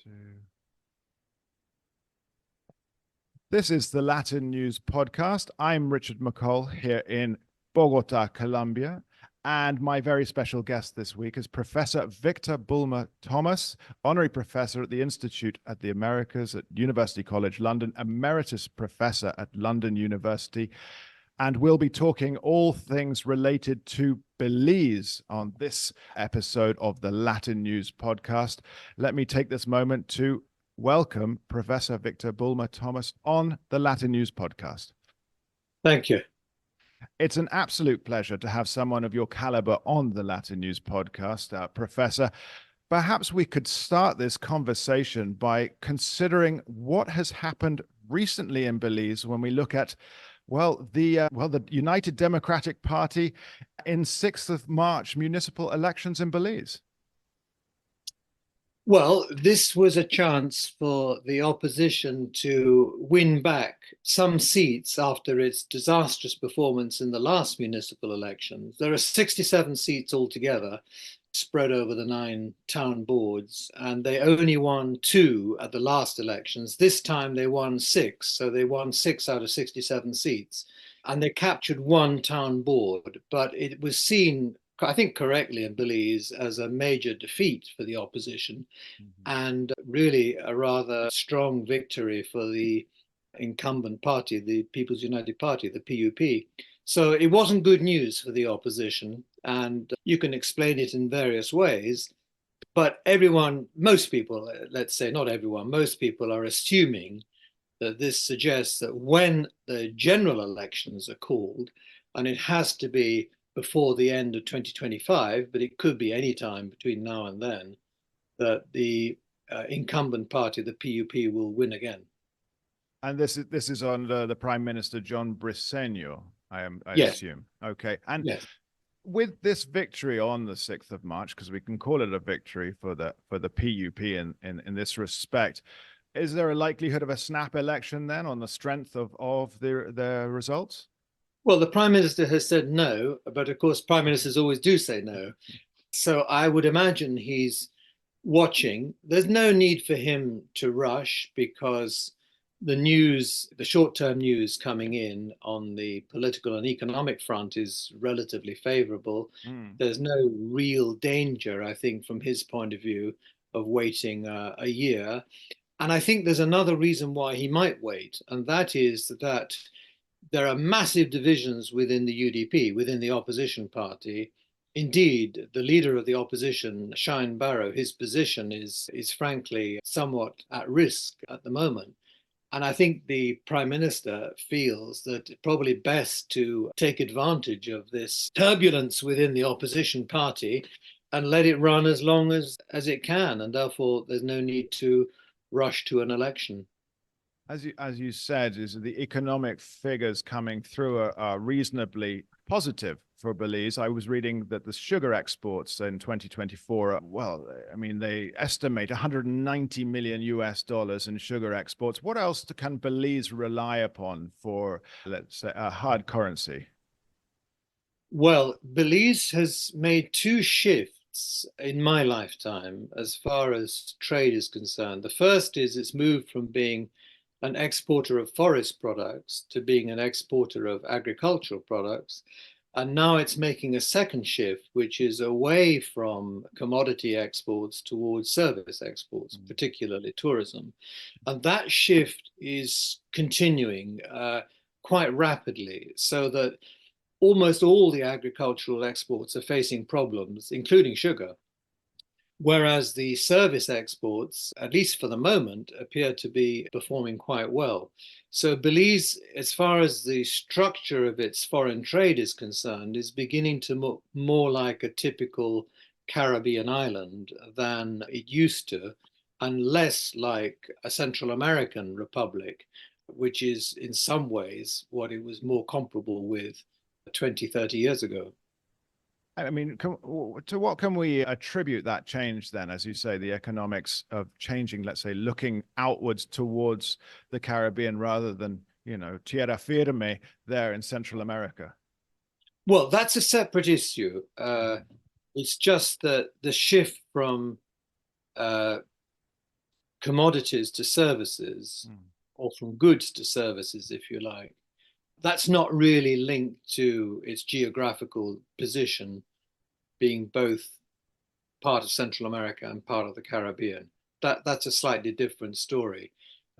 Two. This is the Latin News Podcast. I'm Richard McCall here in Bogota, Colombia. And my very special guest this week is Professor Victor Bulmer-Thomas, Honorary Professor at the Institute at the Americas at University College London, Emeritus Professor at London University. And we'll be talking all things related to Belize on this episode of the Latin News Podcast. Let me take this moment to welcome Professor Victor Bulmer-Thomas on the Latin News Podcast. Thank you. It's an absolute pleasure to have someone of your caliber on the Latin News Podcast, Professor. Perhaps we could start this conversation by considering what has happened recently in Belize when we look at the United Democratic Party in 6th of March municipal elections in Belize. Well, this was a chance for the opposition to win back some seats after its disastrous performance in the last municipal elections. There are 67 seats altogether spread over the 9 town boards, and they only won 2 at the last elections. This time they won 6, so they won 6 out of 67 seats, and they captured 1 town board. But it was seen, I think correctly in Belize, as a major defeat for the opposition, and really a rather strong victory for the incumbent party, the People's United Party, the PUP. So it wasn't good news for the opposition, and you can explain it in various ways. But most people, let's say not everyone, most people are assuming that this suggests that when the general elections are called, and it has to be before the end of 2025, but it could be any time between now and then, that the incumbent party, the PUP, will win again. And this is under the Prime Minister John Briceño, I Yes. assume. Okay. And yes. With this victory on the 6th of March, because we can call it a victory for the PUP in this respect, is there a likelihood of a snap election then on the strength of the results? Well, the Prime Minister has said no, but of course, Prime Ministers always do say no. So I would imagine he's watching. There's no need for him to rush because the short-term news coming in on the political and economic front is relatively favorable. There's no real danger, I think, from his point of view, of waiting a year. And I think there's another reason why he might wait, and that is that there are massive divisions within the UDP, within the opposition party. Indeed, the leader of the opposition, Shine Barrow, his position is frankly somewhat at risk at the moment. And I think the Prime Minister feels that it's probably best to take advantage of this turbulence within the opposition party and let it run as long as it can. And therefore, there's no need to rush to an election. As you said, is the economic figures coming through are reasonably positive for Belize. I was reading that the sugar exports in 2024, they estimate $190 million in sugar exports. What else can Belize rely upon for, let's say, a hard currency? Well, Belize has made 2 shifts in my lifetime as far as trade is concerned. The first is it's moved from being an exporter of forest products to being an exporter of agricultural products. And now it's making a second shift, which is away from commodity exports towards service exports, particularly tourism. And that shift is continuing quite rapidly, so that almost all the agricultural exports are facing problems, including sugar. Whereas the service exports, at least for the moment, appear to be performing quite well. So Belize, as far as the structure of its foreign trade is concerned, is beginning to look more like a typical Caribbean island than it used to, and less like a Central American republic, which is in some ways what it was more comparable with 20, 30 years ago. I mean, to what can we attribute that change then, as you say, the economics of changing, let's say, looking outwards towards the Caribbean rather than, tierra firme there in Central America? Well, that's a separate issue. It's just that the shift from commodities to services, or from goods to services, if you like. That's not really linked to its geographical position being both part of Central America and part of the Caribbean. That's a slightly different story.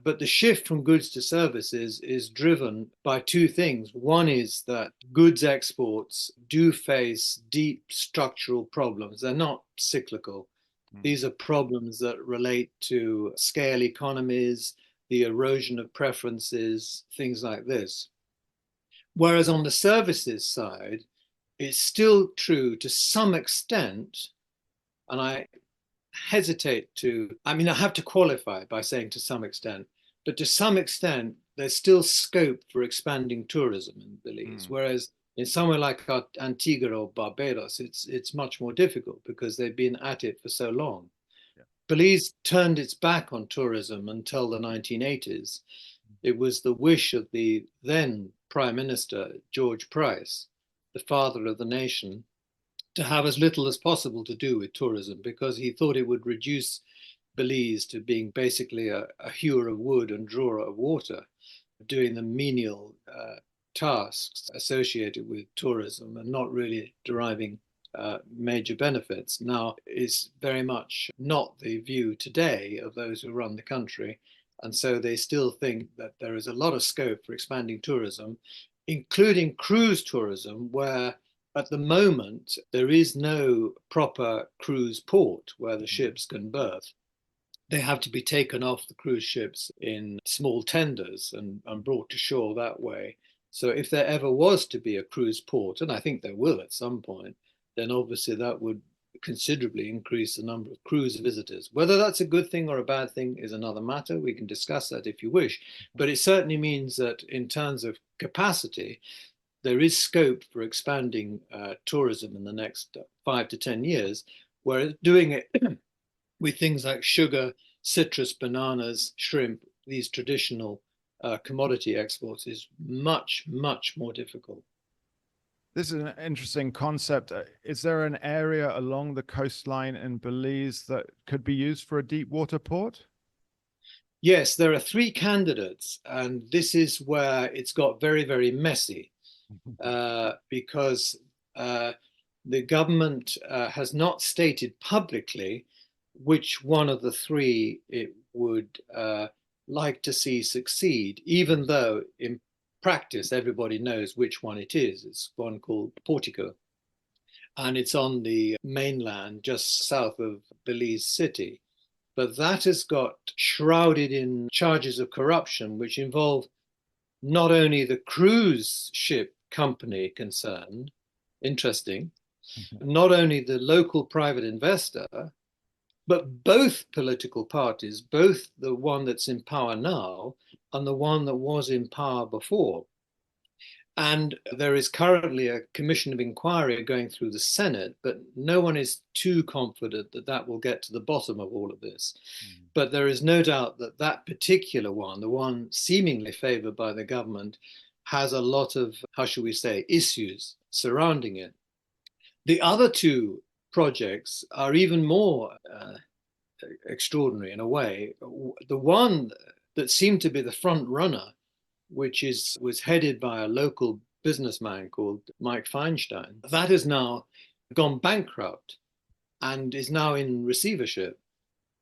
But the shift from goods to services is driven by two things. One is that goods exports do face deep structural problems. They're not cyclical. These are problems that relate to scale economies, the erosion of preferences, things like this. Whereas on the services side, it's still true to some extent, and I hesitate to, I have to qualify by saying to some extent, but to some extent, there's still scope for expanding tourism in Belize, whereas in somewhere like Antigua or Barbados, it's much more difficult because they've been at it for so long. Yeah. Belize turned its back on tourism until the 1980s. It was the wish of the then Prime Minister, George Price, the father of the nation, to have as little as possible to do with tourism because he thought it would reduce Belize to being basically a hewer of wood and drawer of water, doing the menial tasks associated with tourism and not really deriving major benefits. Now, it's very much not the view today of those who run the country. And so they still think that there is a lot of scope for expanding tourism, including cruise tourism, where at the moment there is no proper cruise port where the ships can berth. They have to be taken off the cruise ships in small tenders and brought to shore that way. So if there ever was to be a cruise port, and I think there will at some point, then obviously that would considerably increase the number of cruise visitors. Whether that's a good thing or a bad thing is another matter. We can discuss that if you wish. But it certainly means that in terms of capacity, there is scope for expanding tourism in the next 5 to 10 years, where doing it with things like sugar, citrus, bananas, shrimp, these traditional commodity exports is much, much more difficult. This is an interesting concept. Is there an area along the coastline in Belize that could be used for a deep water port? Yes, there are 3 candidates, and this is where it's got very, very messy because the government has not stated publicly which one of the 3 it would like to see succeed, even though in practice everybody knows which one it is. It's one called Portico, and it's on the mainland just south of Belize City. But that has got shrouded in charges of corruption, which involve not only the cruise ship company concerned, interesting, not only the local private investor, but both political parties, both the one that's in power now and the one that was in power before. And there is currently a commission of inquiry going through the Senate, but no one is too confident that that will get to the bottom of all of this. But there is no doubt that that particular one, the one seemingly favored by the government, has a lot of, how shall we say, issues surrounding it. The other 2 projects are even more extraordinary in a way. The one that seemed to be the front runner, which was headed by a local businessman called Mike Feinstein, that has now gone bankrupt and is now in receivership.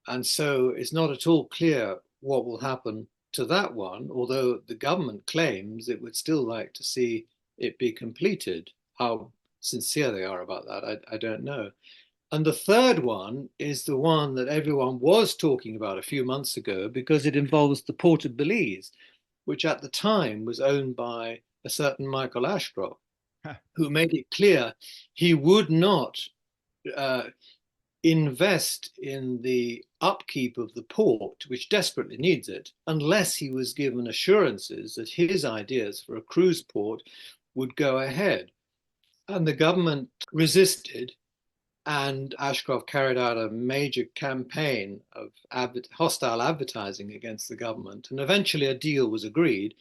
And so it's not at all clear what will happen to that one, although the government claims it would still like to see it be completed. How sincere they are about that, I don't know. And the third one is the one that everyone was talking about a few months ago because it involves the Port of Belize, which at the time was owned by a certain Michael Aschroft, who made it clear he would not invest in the upkeep of the port, which desperately needs it, unless he was given assurances that his ideas for a cruise port would go ahead. And the government resisted, and Ashcroft carried out a major campaign of hostile advertising against the government. And eventually a deal was agreed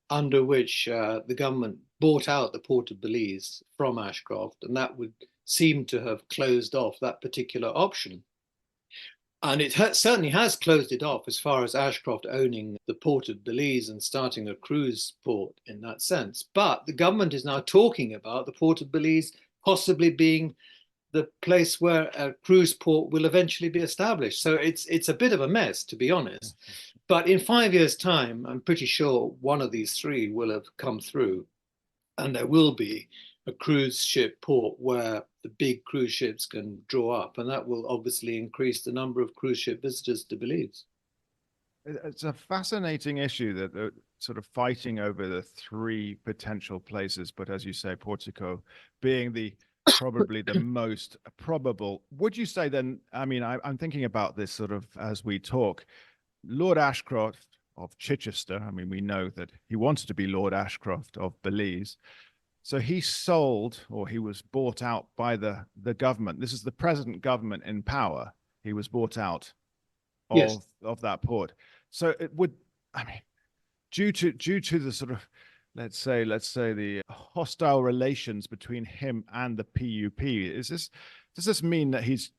under which the government bought out the Port of Belize from Ashcroft, and that would seem to have closed off that particular option. And it certainly has closed it off as far as Ashcroft owning the port of Belize and starting a cruise port in that sense. But the government is now talking about the port of Belize possibly being the place where a cruise port will eventually be established. So it's a bit of a mess, to be honest. But in 5 years' time, I'm pretty sure one of these three will have come through, and there will be a cruise ship port where the big cruise ships can draw up, and that will obviously increase the number of cruise ship visitors to Belize. It's a fascinating issue that they're sort of fighting over the three potential places, but as you say, Portico being the probably the most probable. Would you say then, I mean, I'm thinking about this sort of as we talk, Lord Aschroft of Chichester, I mean, we know that he wanted to be Lord Aschroft of Belize. So he sold, or he was bought out by the government. This is the present government in power. He was bought out of, Yes. of that port. So it would, I mean, due to the sort of, let's say the hostile relations between him and the PUP, does this mean that he's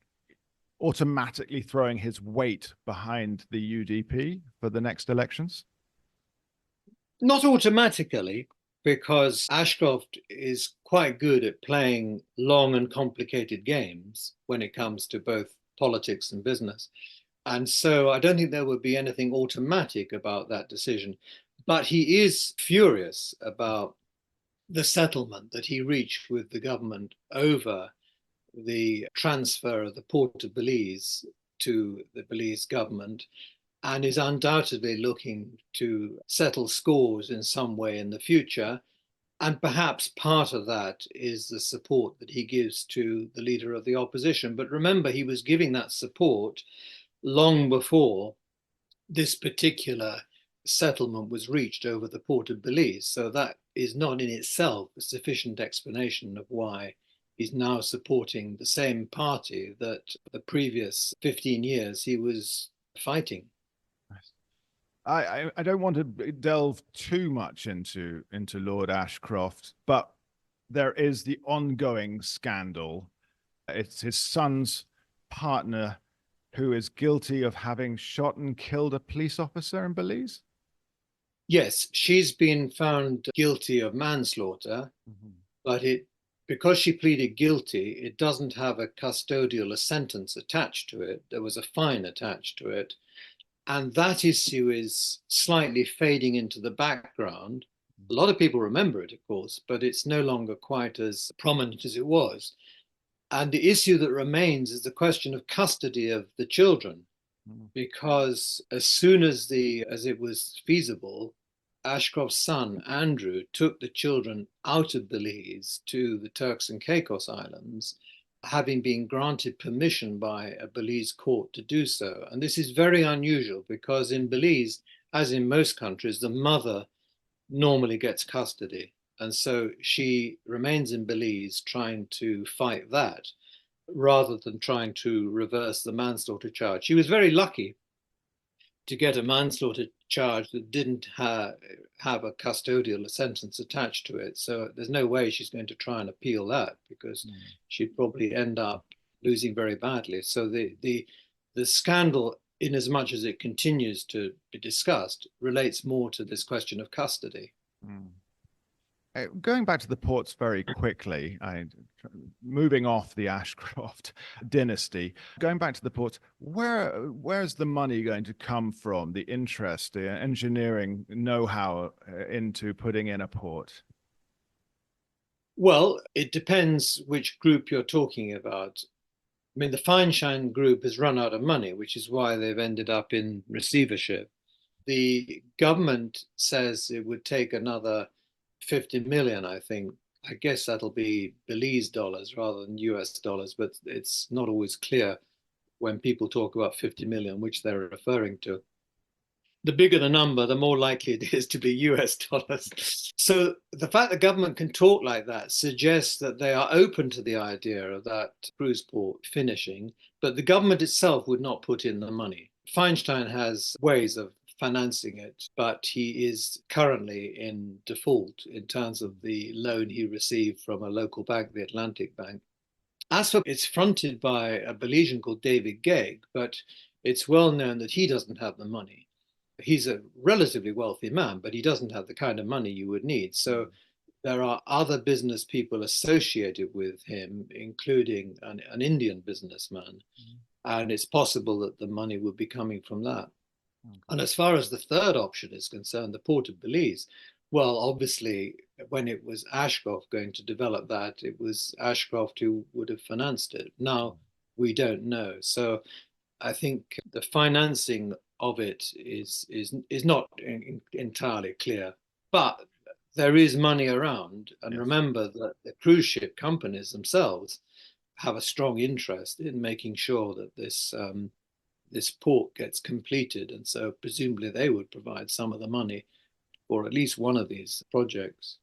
automatically throwing his weight behind the UDP for the next elections? Not automatically, because Ashcroft is quite good at playing long and complicated games when it comes to both politics and business. And so I don't think there would be anything automatic about that decision. But he is furious about the settlement that he reached with the government over the transfer of the port of Belize to the Belize government, and is undoubtedly looking to settle scores in some way in the future. And perhaps part of that is the support that he gives to the leader of the opposition. But remember, he was giving that support long before this particular settlement was reached over the port of Belize. So that is not in itself a sufficient explanation of why he's now supporting the same party that the previous 15 years he was fighting. I don't want to delve too much into Lord Aschroft, but there is the ongoing scandal. It's his son's partner who is guilty of having shot and killed a police officer in Belize. Yes, she's been found guilty of manslaughter, but because she pleaded guilty, it doesn't have a custodial sentence attached to it. There was a fine attached to it. And that issue is slightly fading into the background. A lot of people remember it, of course, but it's no longer quite as prominent as it was. And the issue that remains is the question of custody of the children, because as soon as it was feasible, Ashcroft's son, Andrew, took the children out of Belize to the Turks and Caicos Islands, having been granted permission by a Belize court to do so. And this is very unusual because in Belize, as in most countries, the mother normally gets custody. And so she remains in Belize trying to fight that rather than trying to reverse the manslaughter charge. She was very lucky to get a manslaughter charge that didn't have a custodial sentence attached to it. So there's no way she's going to try and appeal that, because she'd probably end up losing very badly. So the scandal, in as much as it continues to be discussed, relates more to this question of custody. Going back to the ports very quickly, moving off the Ashcroft dynasty, going back to the ports, where's the money going to come from, the interest, the engineering know-how into putting in a port? Well, it depends which group you're talking about. I mean, the Feinstein group has run out of money, which is why they've ended up in receivership. The government says it would take another 50 million, I think. I guess that'll be Belize dollars rather than US dollars, but it's not always clear when people talk about 50 million, which they're referring to. The bigger the number, the more likely it is to be US dollars. So the fact the government can talk like that suggests that they are open to the idea of that cruise port finishing, but the government itself would not put in the money. Feinstein has ways of financing it, but he is currently in default in terms of the loan he received from a local bank, the Atlantic Bank. As for it's fronted by a Belizean called David Gegg, but it's well known that he doesn't have the money. He's a relatively wealthy man, but he doesn't have the kind of money you would need. So there are other business people associated with him, including an Indian businessman. And it's possible that the money would be coming from that. And as far as the third option is concerned, the port of Belize, well, obviously, when it was Ashcroft going to develop that, it was Ashcroft who would have financed it. Now, we don't know. So I think the financing of it is not entirely clear. But there is money around. And Yes. Remember that the cruise ship companies themselves have a strong interest in making sure that this port gets completed. And so presumably they would provide some of the money for at least one of these projects.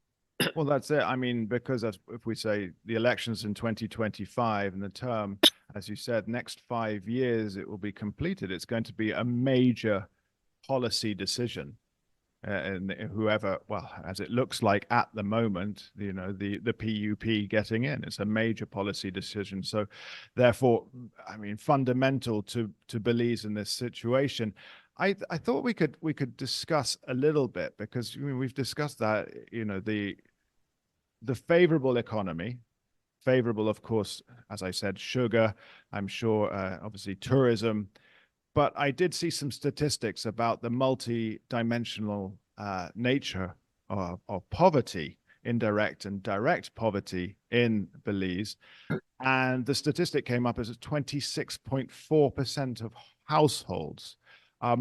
Well, that's it. I mean, because if we say the elections in 2025 and the term, as you said, next 5 years, it will be completed. It's going to be a major policy decision. And whoever, well, as it looks like at the moment, you know, the PUP getting in, it's a major policy decision. So therefore, I mean, fundamental to Belize in this situation. I thought we could discuss a little bit, because I mean, we've discussed that, you know, the favorable economy, favorable, of course, as I said, sugar, I'm sure, obviously tourism. But I did see some statistics about the multi-dimensional nature of poverty, indirect and direct poverty in Belize. And the statistic came up as 26.4% of households are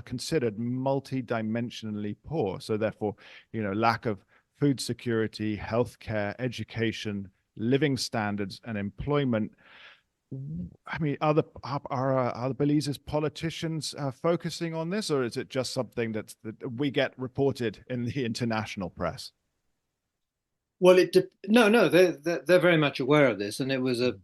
considered multi-dimensionally poor. So therefore, you know, lack of food security, healthcare, education, living standards, and employment. I mean, are the Belize's politicians focusing on this, or is it just something that we get reported in the international press? Well, no, they're very much aware of this, and it was a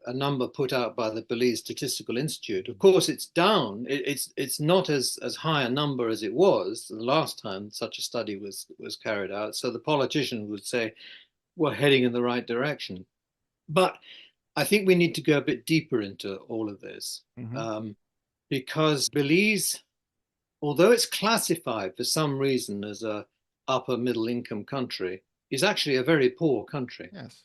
number put out by the Belize Statistical Institute. Of course, it's down. It's not as high a number as it was the last time such a study was carried out. So the politician would say we're heading in the right direction, but I think we need to go a bit deeper into all of this, because Belize, although it's classified for some reason as a upper middle income country, is actually a very poor country. Yes.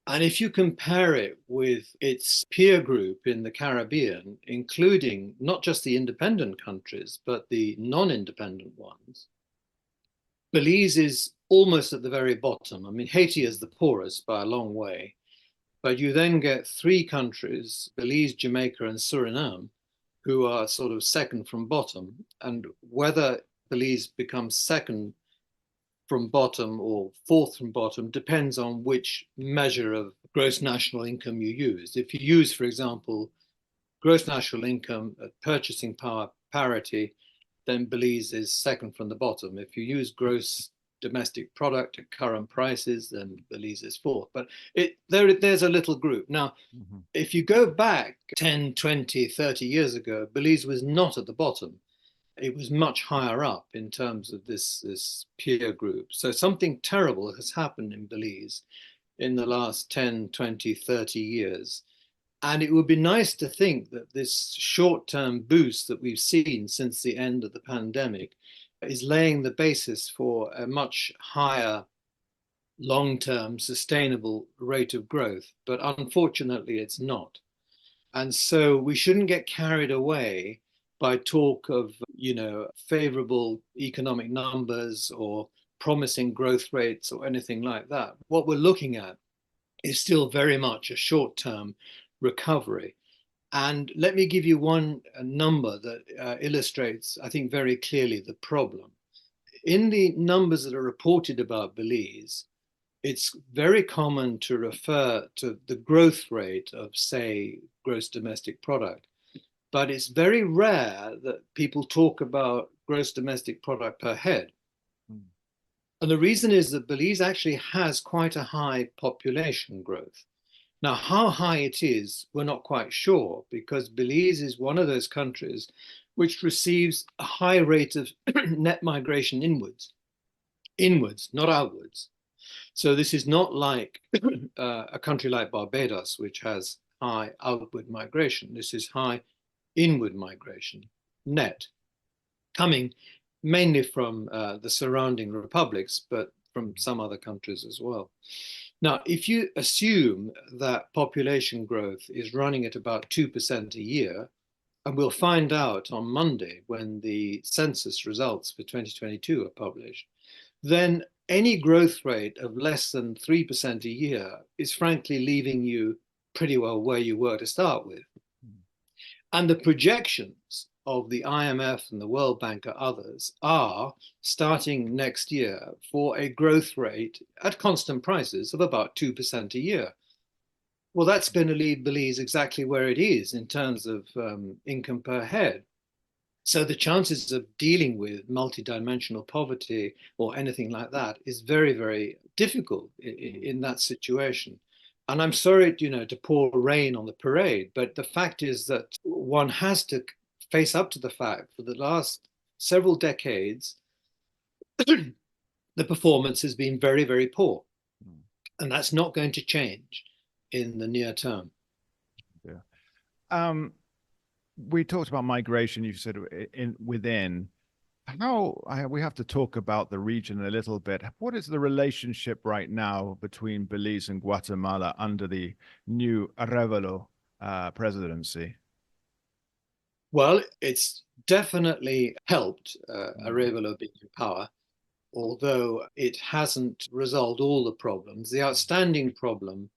And if you compare it with its peer group in the Caribbean, including not just the independent countries, but the non-independent ones, Belize is almost at the very bottom. I mean, Haiti is the poorest by a long way. But you then get three countries, Belize, Jamaica, and Suriname, who are sort of second from bottom. And whether Belize becomes second from bottom or fourth from bottom depends on which measure of gross national income you use. If you use, for example, gross national income at purchasing power parity, then Belize is second from the bottom. If you use gross domestic product at current prices, then Belize is fourth. But there's a little group. Now, if you go back 10, 20, 30 years ago, Belize was not at the bottom. It was much higher up in terms of this peer group. So something terrible has happened in Belize in the last 10, 20, 30 years. And it would be nice to think that this short-term boost that we've seen since the end of the pandemic is laying the basis for a much higher long-term sustainable rate of growth. But unfortunately, it's not. And so we shouldn't get carried away by talk of, you know, favorable economic numbers or promising growth rates or anything like that. What we're looking at is still very much a short-term recovery. And let me give you one number that illustrates, I think, very clearly the problem. In the numbers that are reported about Belize, it's very common to refer to the growth rate of, say, gross domestic product. But it's very rare that people talk about gross domestic product per head. And the reason is that Belize actually has quite a high population growth. Now, how high it is, we're not quite sure, because Belize is one of those countries which receives a high rate of net migration inwards, not outwards. So this is not like a country like Barbados, which has high outward migration. This is high inward migration, net, coming mainly from the surrounding republics, but from some other countries as well. Now, if you assume that population growth is running at about 2% a year, and we'll find out on Monday when the census results for 2022 are published, then any growth rate of less than 3% a year is frankly leaving you pretty well where you were to start with. And the projections of the IMF and the World Bank or others are starting next year for a growth rate at constant prices of about 2% a year. Well, that's going to leave Belize exactly where it is in terms of income per head. So the chances of dealing with multidimensional poverty or anything like that is very, very difficult in that situation. And I'm sorry, to pour rain on the parade, but the fact is that one has to face up to the fact for the last several decades, the performance has been very, very poor. And that's not going to change in the near term. Yeah. We talked about migration, you said within. We have to talk about the region a little bit. What is the relationship right now between Belize and Guatemala under the new Arevalo presidency? Well, it's definitely helped Arevalo being in power, although it hasn't resolved all the problems. The outstanding problem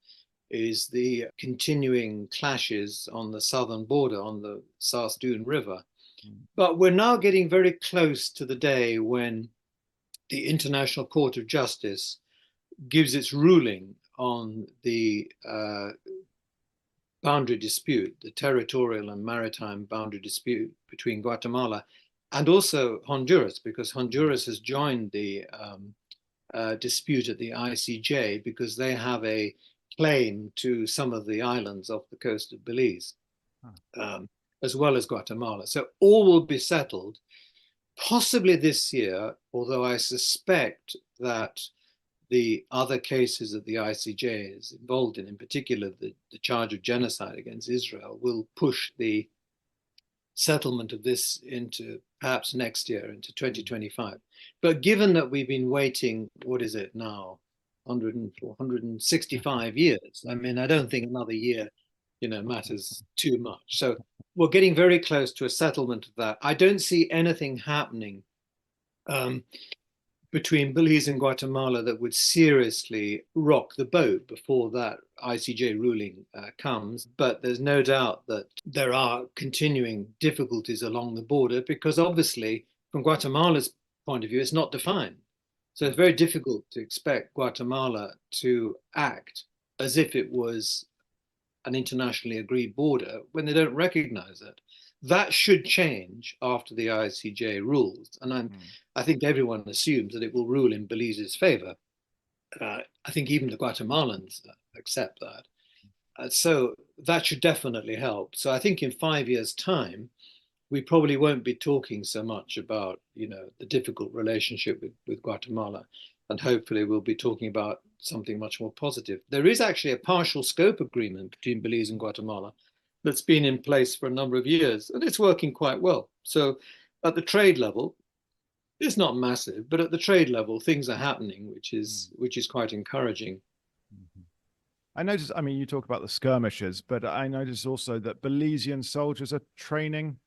is the continuing clashes on the southern border on the Saas-Dune River. But we're now getting very close to the day when the International Court of Justice gives its ruling on the boundary dispute, the territorial and maritime boundary dispute between Guatemala and also Honduras, because Honduras has joined the dispute at the ICJ because they have a claim to some of the islands off the coast of Belize, as well as Guatemala. So all will be settled, possibly this year, although I suspect that the other cases that the ICJ is involved in particular the charge of genocide against Israel, will push the settlement of this into perhaps next year, into 2025. But given that we've been waiting, what is it now, 165 years. I mean, I don't think another year, matters too much. So we're getting very close to a settlement of that. I don't see anything happening between Belize and Guatemala that would seriously rock the boat before that ICJ ruling comes. But there's no doubt that there are continuing difficulties along the border because obviously from Guatemala's point of view, it's not defined. So it's very difficult to expect Guatemala to act as if it was an internationally agreed border when they don't recognize it. That should change after the ICJ rules. And I think everyone assumes that it will rule in Belize's favor. I think even the Guatemalans accept that. So that should definitely help. So I think in 5 years' time, we probably won't be talking so much about, the difficult relationship with Guatemala, and hopefully we'll be talking about something much more positive. There is actually a partial scope agreement between Belize and Guatemala that's been in place for a number of years, and it's working quite well. So at the trade level, it's not massive, but at the trade level, things are happening, which is quite encouraging. I noticed, you talk about the skirmishes, but I noticed also that Belizean soldiers are training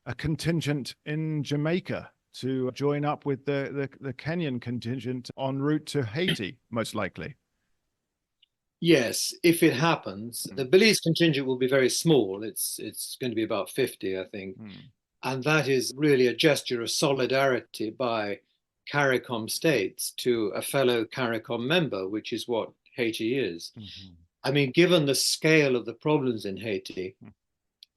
a contingent in Jamaica to join up with the Kenyan contingent en route to Haiti, most likely. Yes, if it happens, the Belize contingent will be very small. It's going to be about 50, I think. And that is really a gesture of solidarity by CARICOM states to a fellow CARICOM member, which is what Haiti is. Given the scale of the problems in Haiti,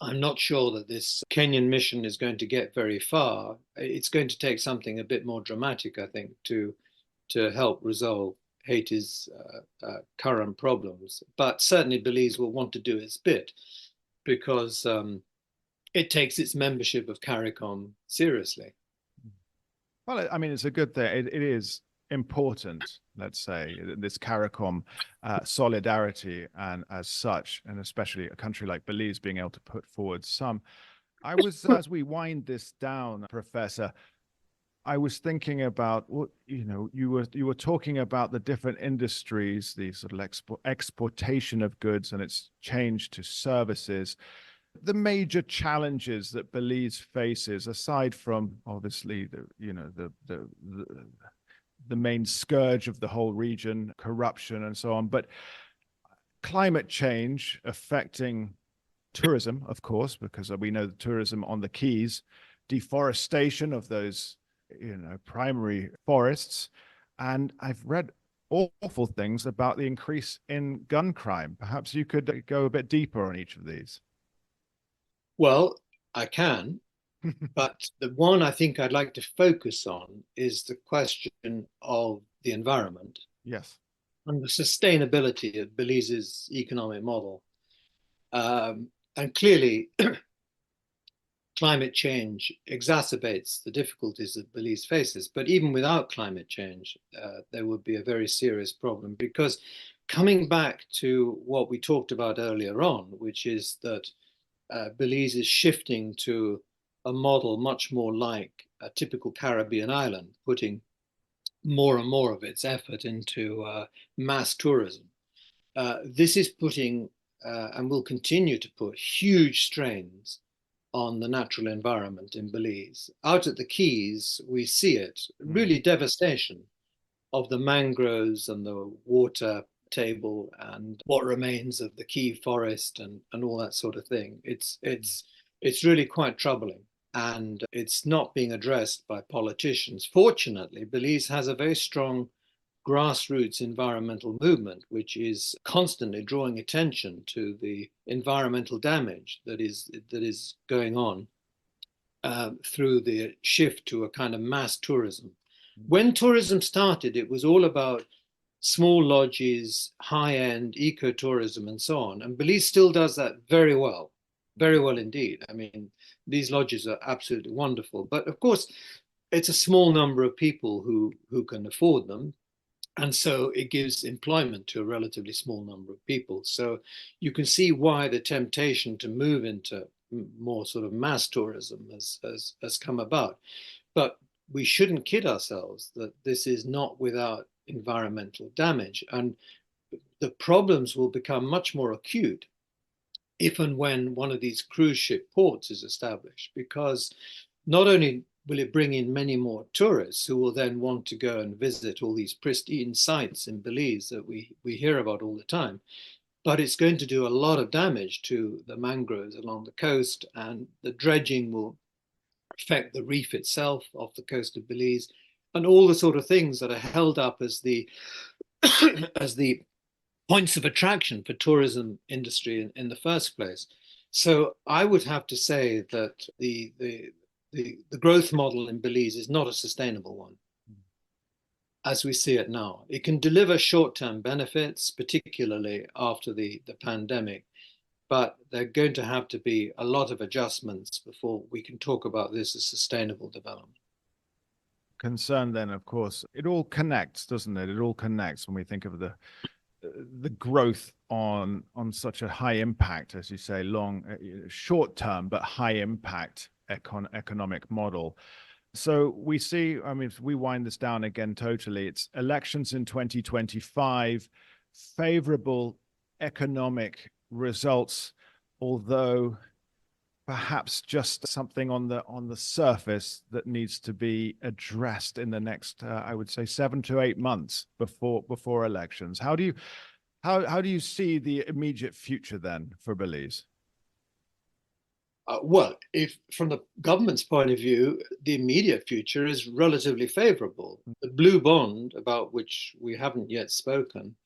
I'm not sure that this Kenyan mission is going to get very far. It's going to take something a bit more dramatic, I think, to help resolve Haiti's current problems. But certainly Belize will want to do its bit because it takes its membership of CARICOM seriously. Well, it's a good thing. It is important, let's say, this CARICOM solidarity, and as such, and especially a country like Belize being able to put forward some I was, as we wind this down, Professor, I was thinking about what, you were talking about the different industries, the sort of exportation of goods and its change to services. The major challenges that Belize faces, aside from obviously the main scourge of the whole region, corruption and so on, but climate change affecting tourism, of course, because we know the tourism on the Keys, deforestation of those, primary forests. And I've read awful things about the increase in gun crime. Perhaps you could go a bit deeper on each of these. Well, I can, but the one I think I'd like to focus on is the question of the environment. Yes. And the sustainability of Belize's economic model. And clearly, climate change exacerbates the difficulties that Belize faces. But even without climate change, there would be a very serious problem, because coming back to what we talked about earlier on, which is that Belize is shifting to a model much more like a typical Caribbean island, putting more and more of its effort into mass tourism. This is putting and will continue to put huge strains on the natural environment in Belize. Out at the Keys, we see it, really devastation of the mangroves and the water table and what remains of the Key forest and all that sort of thing. It's really quite troubling, and it's not being addressed by politicians. Fortunately, Belize has a very strong grassroots environmental movement, which is constantly drawing attention to the environmental damage that is going on through the shift to a kind of mass tourism. When tourism started, it was all about small lodges, high-end ecotourism, and so on. And Belize still does that very well indeed. I mean, these lodges are absolutely wonderful. But of course, it's a small number of people who can afford them. And so it gives employment to a relatively small number of people. So you can see why the temptation to move into more sort of mass tourism has come about. But we shouldn't kid ourselves that this is not without environmental damage. And the problems will become much more acute if and when one of these cruise ship ports is established, because not only will it bring in many more tourists who will then want to go and visit all these pristine sites in Belize that we hear about all the time, but it's going to do a lot of damage to the mangroves along the coast, and the dredging will affect the reef itself off the coast of Belize, and all the sort of things that are held up as the as the points of attraction for tourism industry in the first place. So I would have to say that the growth model in Belize is not a sustainable one as we see it now. It can deliver short-term benefits, particularly after the pandemic, but there are going to have to be a lot of adjustments before we can talk about this as sustainable development. Concern then, of course, it all connects, doesn't it? It all connects when we think of the growth on such a high impact, as you say, short term, but high impact economic model. So we see, I mean, if we wind this down again totally, it's elections in 2025, favorable economic results, although perhaps just something on the surface that needs to be addressed in the next, I would say, 7 to 8 months before elections. How do you see the immediate future then for Belize? Well, if from the government's point of view, the immediate future is relatively favorable. The blue bond, about which we haven't yet spoken,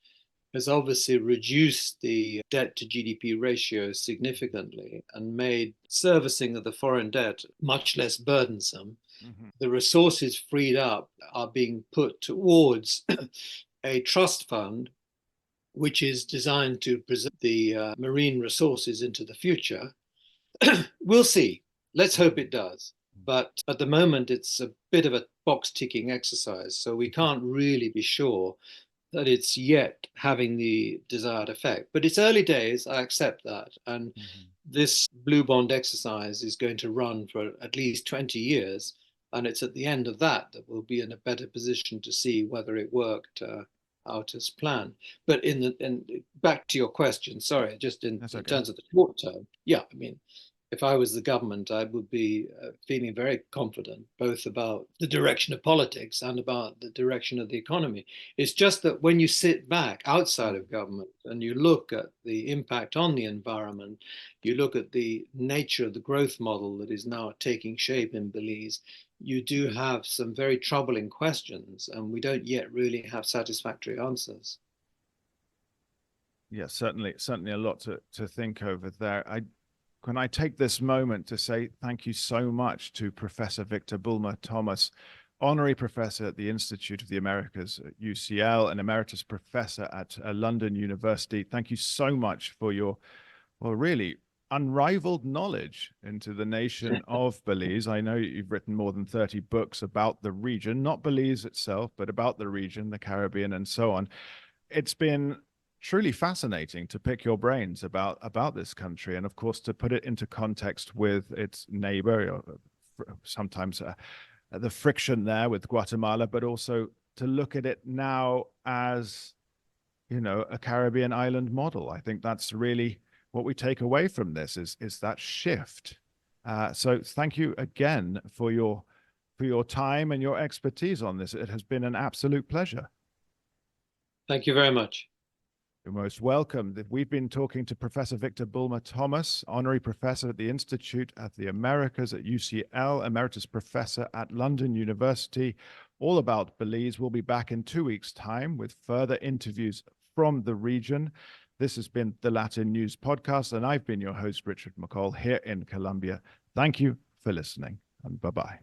has obviously reduced the debt to GDP ratio significantly and made servicing of the foreign debt much less burdensome. Mm-hmm. The resources freed up are being put towards a trust fund, which is designed to preserve the marine resources into the future. We'll see. Let's hope it does. But at the moment, it's a bit of a box ticking exercise. So we can't really be sure that it's yet having the desired effect. But it's early days, I accept that. And this blue bond exercise is going to run for at least 20 years. And it's at the end of that that we'll be in a better position to see whether it worked out as planned. But back to your question, sorry, just in terms of the short term, yeah, I mean, if I was the government, I would be feeling very confident, both about the direction of politics and about the direction of the economy. It's just that when you sit back outside of government and you look at the impact on the environment, you look at the nature of the growth model that is now taking shape in Belize, you do have some very troubling questions, and we don't yet really have satisfactory answers. Yeah, certainly a lot to think over there. Can I take this moment to say thank you so much to Professor Victor Bulmer-Thomas, Honorary Professor at the Institute of the Americas at UCL and Emeritus Professor at London University. Thank you so much for your, well, really unrivaled knowledge into the nation of Belize. I know you've written more than 30 books about the region, not Belize itself, but about the region, the Caribbean, and so on. It's been truly fascinating to pick your brains about this country, and of course to put it into context with its neighbor, sometimes the friction there with Guatemala, but also to look at it now as, you know, a Caribbean island model. I think that's really what we take away from this is that shift. So thank you again for your time and your expertise on this. It has been an absolute pleasure. Thank you very much. You're most welcome. We've been talking to Professor Victor Bulmer-Thomas, Honorary Professor at the Institute of the Americas at UCL, Emeritus Professor at London University, all about Belize. We'll be back in 2 weeks' time with further interviews from the region. This has been the Latin News Podcast, and I've been your host, Richard McCall, here in Colombia. Thank you for listening, and bye-bye.